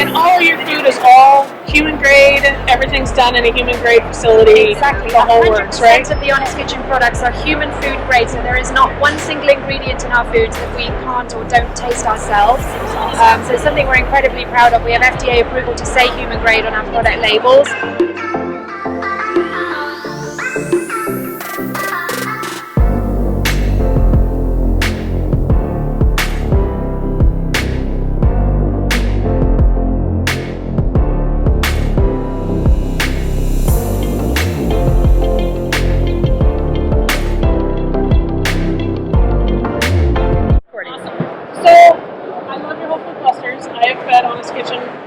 And all your food is all human grade. Everything's done in a human grade facility. Exactly. The whole works, right? 100% of the Honest Kitchen products are human food grade, so there is not one single ingredient in our foods that we can't or don't taste ourselves. So it's something we're incredibly proud of. We have FDA approval to say human grade on our product labels.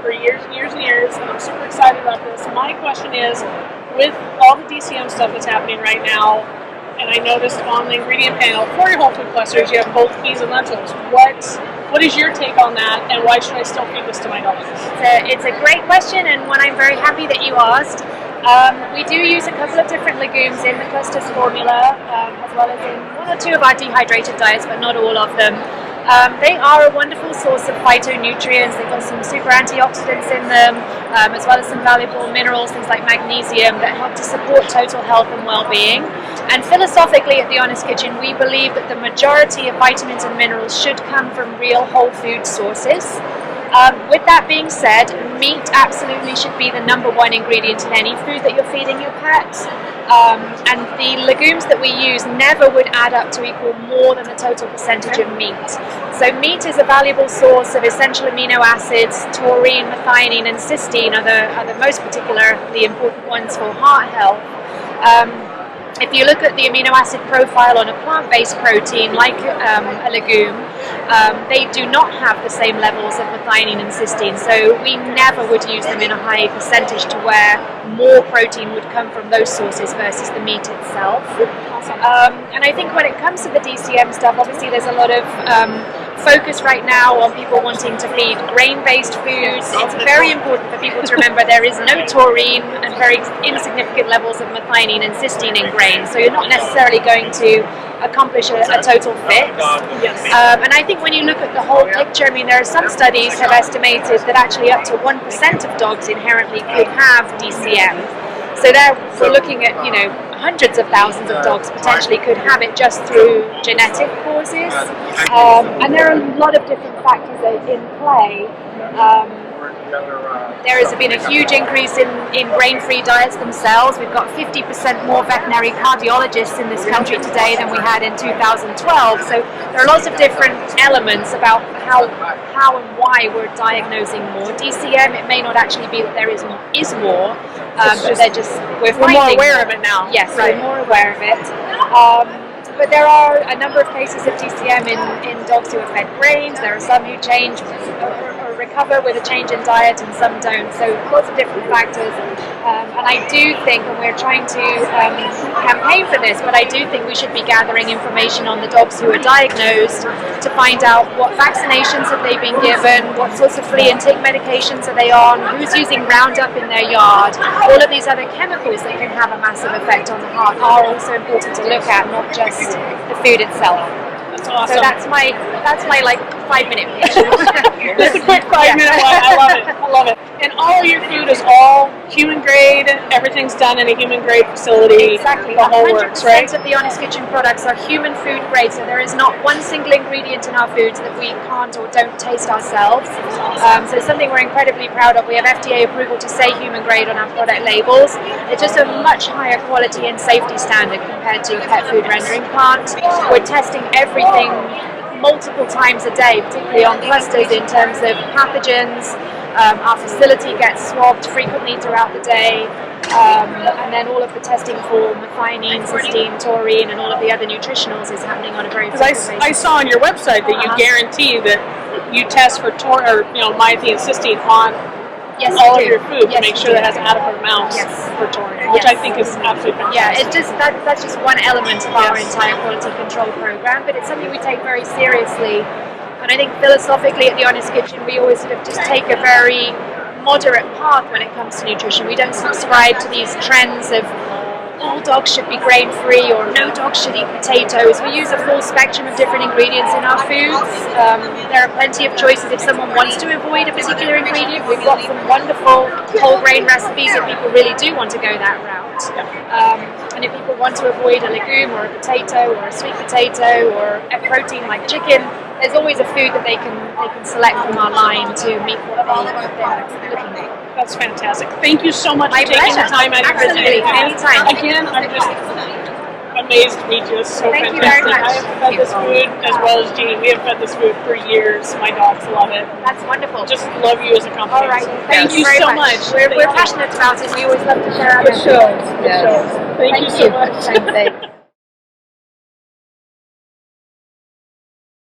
For years and years and years, and I'm super excited about this. My question is, with all the DCM stuff that's happening right now, and I noticed on the ingredient panel for your whole food clusters, you have both peas and lentils. What is your take on that, and why should I still feed this to my dogs? It's a great question, and one I'm very happy that you asked. We do use a couple of different legumes in the clusters formula, as well as in one or two of our dehydrated diets, but not all of them. They are a wonderful source of phytonutrients. They've got some super antioxidants in them, as well as some valuable minerals, things like magnesium, that help to support total health and well-being. And philosophically at the Honest Kitchen, we believe that the majority of vitamins and minerals should come from real whole food sources. With that being said, meat absolutely should be the number one ingredient in any food that you're feeding your pets. And the legumes that we use never would add up to equal more than the total percentage of meat. So meat is a valuable source of essential amino acids. Taurine, methionine and cysteine are the most particularly important ones for heart health. If you look at the amino acid profile on a plant-based protein like a legume, they do not have the same levels of methionine and cysteine, so we never would use them in a high percentage to where more protein would come from those sources versus the meat itself. And I think when it comes to the DCM stuff, obviously there's a lot of focus right now on people wanting to feed grain-based foods. It's very important for people to remember there is no taurine and very insignificant levels of methionine and cysteine in grain, so you're not necessarily going to accomplish a total fix. And I think when you look at the whole picture, I mean, there are some studies have estimated that actually up to 1% of dogs inherently could have DCM. So there we're looking at, hundreds of thousands of dogs potentially could have it just through genetic causes. And there are a lot of different factors in play. There has been a huge increase in grain-free diets themselves. We've got 50% more veterinary cardiologists in this country today than we had in 2012. So there are lots of different elements about how and why we're diagnosing more. DCM, it may not actually be that there is more, but we're more aware of it now. Yes, right. We're more aware of it. But there are a number of cases of DCM in dogs who are fed grains. There are some who change or recover with a change in diet and some don't. So lots of different factors. And I do think, and we're trying to campaign for this, but I do think we should be gathering information on the dogs who are diagnosed to find out what vaccinations have they been given, what sorts of flea and tick medications are they on, who's using Roundup in their yard. All of these other chemicals that can have a massive effect on the heart are also important to look at, not just the food itself. That's awesome. So that's my like 5-minute pitch. Just a quick 5-minute one. I love it. And all your food is all human grade. Everything's done in a human grade facility. Exactly. The whole works, right? 100% of the Honest Kitchen products are human food grade, so there is not one single ingredient in our foods that we can't or don't taste ourselves. So it's something we're incredibly proud of. We have FDA approval to say human grade on our product labels. It's just a much higher quality and safety standard compared to pet food rendering plant. We're testing everything multiple times a day, particularly on clusters in terms of pathogens. Our facility gets swabbed frequently throughout the day, and then all of the testing for methionine, cysteine, taurine, and all of the other nutritionals is happening on a very frequent basis. I saw on your website that you guarantee that you test for methionine and cysteine on all of your food to make sure that it has adequate amounts for taurine, which I think is absolutely fantastic. Yeah, that's just one element of our entire quality control program, but it's something we take very seriously. And I think philosophically at the Honest Kitchen, we always sort of just take a very moderate path when it comes to nutrition. We don't subscribe to these trends of all dogs should be grain-free or no dogs should eat potatoes. We use a full spectrum of different ingredients in our foods. There are plenty of choices if someone wants to avoid a particular ingredient. We've got some wonderful whole grain recipes if people really do want to go that route. And if people want to avoid a legume or a potato or a sweet potato or a protein like chicken, there's always a food that they can select from our line to meet what they're looking for. That's fantastic. Thank you so much My for taking pleasure. the time out of your Absolutely. day. Anytime. Again, I'm just amazed to meet you. It's so Thank you fantastic. very much. I have fed this food as well as Jeannie. We have fed this food for years. My dogs love it. That's wonderful. Just love you as a company. All right. Thank you very so much. much. We're passionate about it. We always love to share our It shows. It Yes. shows. Thank you so much. Thank you.